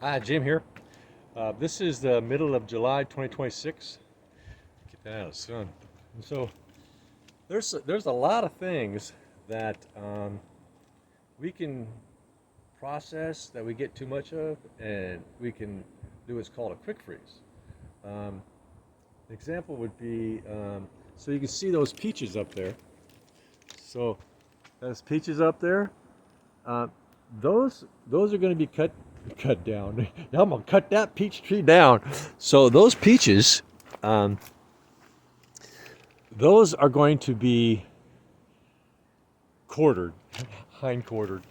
Hi, Jim here. This is the middle of July 2026. Get that out of the sun. And so there's a lot of things that we can process that we get too much of, and we can do what's called a quick freeze. Um, an example would be so you can see those peaches up there. So those peaches up there, uh, those are going to be cut down. I'm gonna cut that peach tree down. So those peaches, um, those are going to be quartered, hind quartered.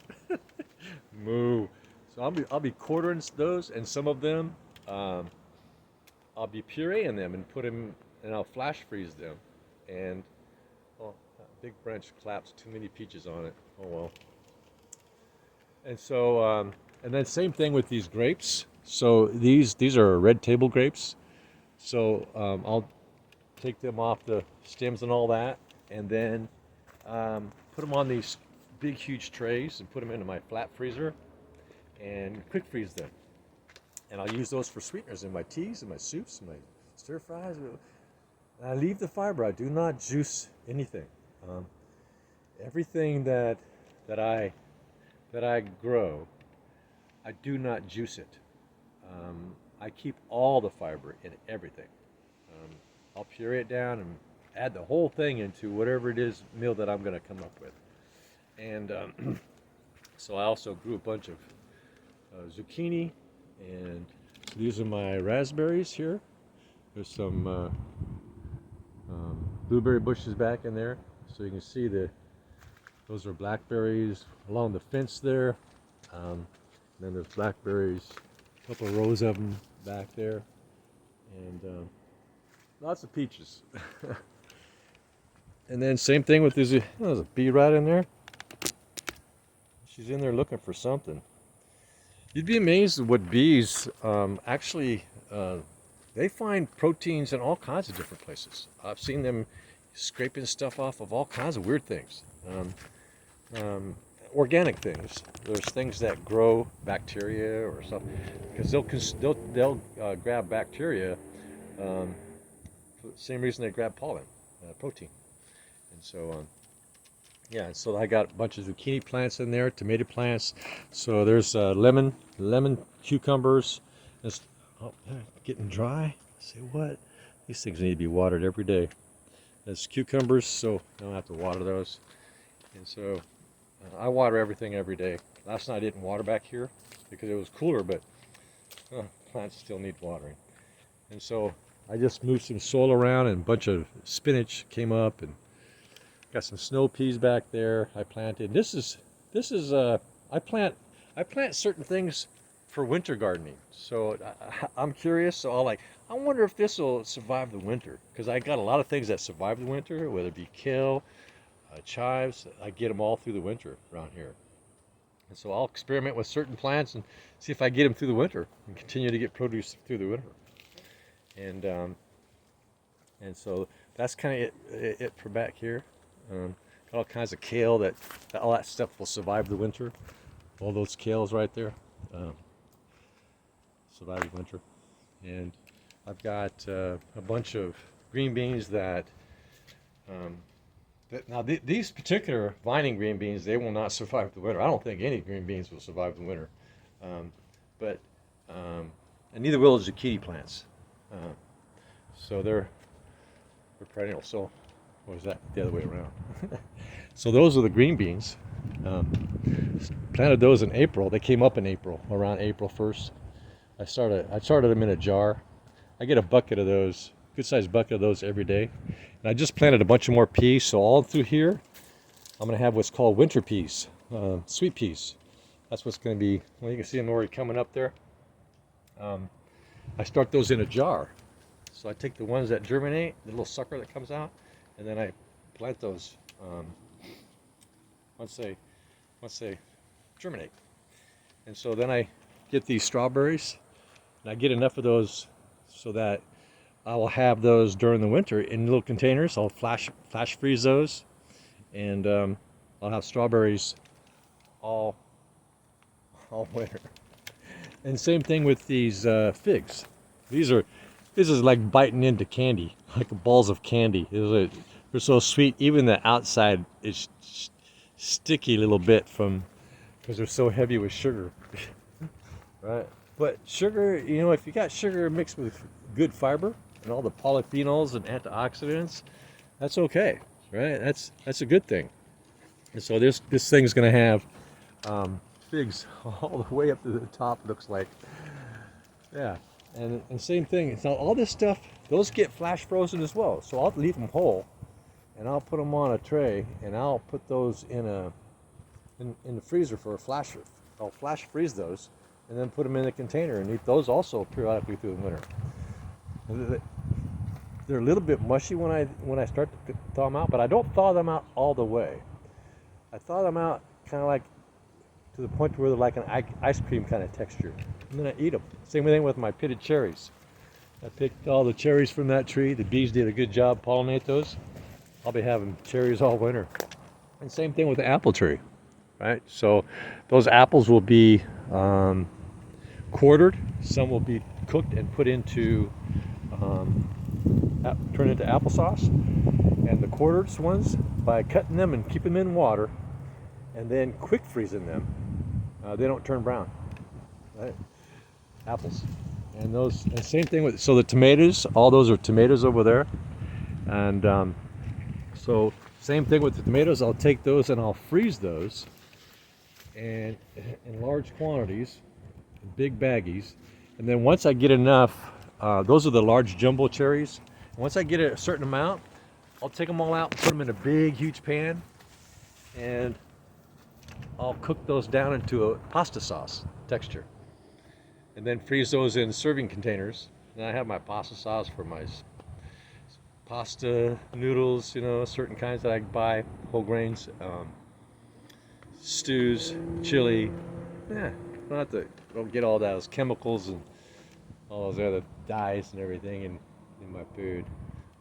Moo. So I'll be quartering those, and some of them, um, I'll be pureeing them and put them, and I'll flash freeze them. And oh, that big branch collapsed. Too many peaches on it. Oh well. And so, and then same thing with these grapes. So these are red table grapes. So I'll take them off the stems and all that, and then put them on these big, huge trays and put them into my flat freezer and quick freeze them. And I'll use those for sweeteners in my teas and my soups and my stir fries. And I leave the fiber. I do not juice anything. Um, Everything that I that I grow, I do not juice it. I keep all the fiber in everything. Um, I'll puree it down and add the whole thing into whatever it is meal that I'm going to come up with. And so I also grew a bunch of zucchini, and these are my raspberries here. There's some blueberry bushes back in there, so you can see those are blackberries along the fence there. And then there's blackberries, a couple of rows of them back there, and lots of peaches. And then same thing with this. Oh, there's a bee right in there. She's in there looking for something. You'd be amazed at what bees actually they find proteins in all kinds of different places. I've seen them scraping stuff off of all kinds of weird things, um, organic things. There's things that grow bacteria or something because they'll grab bacteria for the same reason they grab pollen, protein. And so yeah, so I got a bunch of zucchini plants in there, tomato plants. So there's lemon cucumbers. It's oh, getting dry. Say what? These things need to be watered every day. There's cucumbers, so I don't have to water those. And so I water everything every day. Last night I didn't water back here because it was cooler, but plants still need watering. And so I just moved some soil around, and a bunch of spinach came up, and got some snow peas back there. I planted. This is I plant certain things for winter gardening. So I'm curious. So I wonder if this will survive the winter because I got a lot of things that survive the winter, whether it be kale, chives. I get them all through the winter around here. And so I'll experiment with certain plants and see if I get them through the winter and continue to get produce through the winter. And so that's kind of it for back here. Got all kinds of kale that all that stuff will survive the winter. All those kales right there um, survive the winter. And I've got a bunch of green beans um, these particular vining green beans, they will not survive the winter. I don't think any green beans will survive the winter. Um, but and neither will the zucchini plants. Uh, so they're perennial. So what was that? The other way around. So those are the green beans. Um, Planted those in April. They came up in April, around April 1st. I started them in a jar. I get a bucket of those, good sized bucket of those every day. And I just planted a bunch of more peas. So all through here, I'm going to have what's called winter peas, sweet peas. That's what's going to be. Well, you can see them already coming up there. Um, I start those in a jar. So I take the ones that germinate, the little sucker that comes out, and then I plant those once they germinate. And so then I get these strawberries, and I get enough of those so that I will have those during the winter in little containers. I'll flash freeze those, and I'll have strawberries all all winter. And same thing with these figs. These are, this is like biting into candy, like balls of candy. They're so sweet. Even the outside is sticky a little bit from because they're so heavy with sugar, right? But sugar, you know, if you got sugar mixed with good fiber and all the polyphenols and antioxidants, that's okay, right? That's a good thing. And so this thing's gonna have figs all the way up to the top. Looks like, yeah. And same thing. So all this stuff, those get flash frozen as well. So I'll leave them whole, and I'll put them on a tray, and I'll put those in the freezer for a flasher. I'll flash freeze those, and then put them in a container and eat those also periodically through the winter. They're a little bit mushy when I start to thaw them out, but I don't thaw them out all the way. I thaw them out kind of like to the point where they're like an ice cream kind of texture, and then I eat them. Same thing with my pitted cherries. I picked all the cherries from that tree. The bees did a good job pollinate those. I'll be having cherries all winter. And same thing with the apple tree, right? So those apples will be quartered. Some will be cooked and put into turn into applesauce. And the quartered ones, by cutting them and keeping them in water, and then quick freezing them, they don't turn brown, right? Apples. And those, and same thing with, so the tomatoes, all those are tomatoes over there. And so same thing with the tomatoes, I'll take those and I'll freeze those and in large quantities, in big baggies. And then once I get enough, those are the large jumbo cherries. Once I get a certain amount, I'll take them all out and put them in a big, huge pan, and I'll cook those down into a pasta sauce texture, and then freeze those in serving containers. And I have my pasta sauce for my pasta noodles, you know, certain kinds that I buy, whole grains, stews, chili. Yeah, don't get all those chemicals and all those other dyes and everything in my food.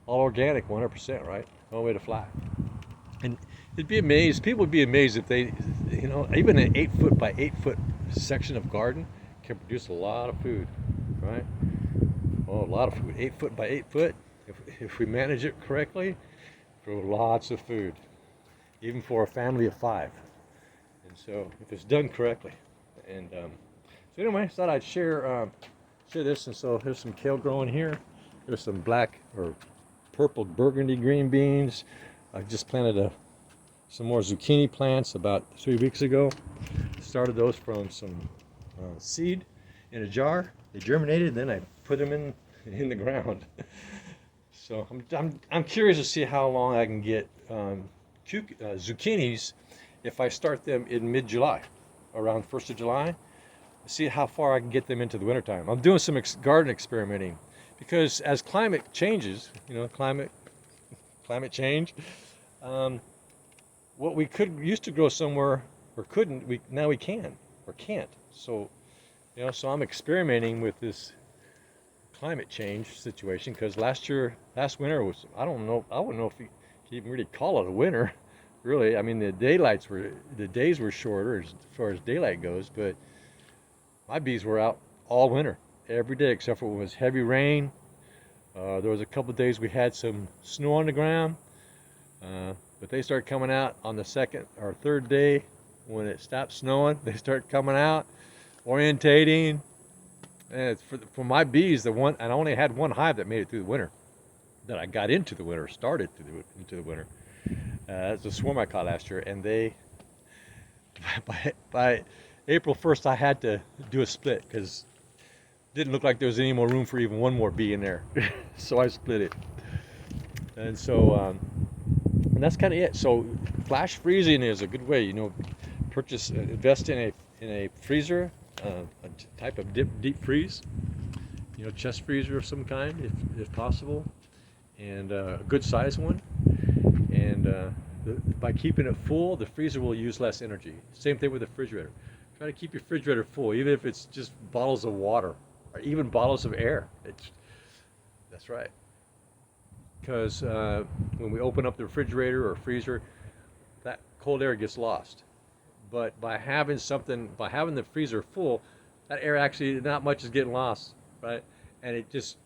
All organic, 100%, right? No way to fly. And it'd be amazed. People would be amazed if they, you know, even an 8 foot by 8 foot section of garden can produce a lot of food, right? Oh, a lot of food. 8 foot by 8 foot. If we manage it correctly, grow lots of food, even for a family of 5. And so, if it's done correctly. And so anyway, I thought I'd share this. And so here's some kale growing here. There's some black or purple burgundy green beans. I just planted some more zucchini plants about 3 weeks ago. Started those from some seed in a jar. They germinated, and then I put them in the ground. So I'm curious to see how long I can get zucchinis if I start them in mid-July, around 1st of July. See how far I can get them into the wintertime. I'm doing some garden experimenting, because as climate changes, you know, climate change, what we used to grow somewhere or couldn't, now we can or can't. So, you know, so I'm experimenting with this climate change situation, because last winter was, I wouldn't know if you can even really call it a winter, really. I mean, the days were shorter as far as daylight goes, but my bees were out all winter, every day, except for when it was heavy rain. There was a couple of days we had some snow on the ground, but they started coming out on the second or third day when it stopped snowing. They start coming out, orientating. And for my bees, I only had one hive that made it through the winter, that I got into the winter, started into the winter. It's a swarm I caught last year, and they, by April 1st, I had to do a split, because it didn't look like there was any more room for even one more bee in there. So I split it. And so, and that's kind of it. So flash freezing is a good way, you know, invest in a freezer, a type of deep freeze, you know, chest freezer of some kind, if possible, and a good size one. And by keeping it full, the freezer will use less energy. Same thing with the refrigerator. Try to keep your refrigerator full, even if it's just bottles of water or even bottles of air. That's right. Because when we open up the refrigerator or freezer, that cold air gets lost. But by having the freezer full, that air actually, not much is getting lost, right? And it just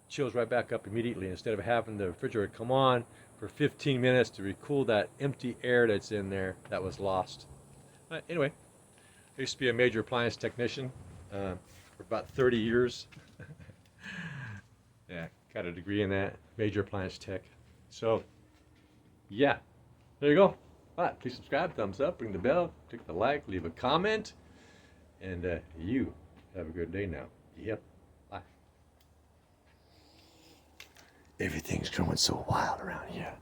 chills right back up immediately instead of having the refrigerator come on for 15 minutes to recool that empty air that's in there that was lost. Anyway, I used to be a major appliance technician for about 30 years. Yeah, got a degree in that, major appliance tech. So, yeah, there you go. All right, please subscribe, thumbs up, ring the bell, click the like, leave a comment, and you have a good day now. Yep, bye. Everything's growing so wild around here.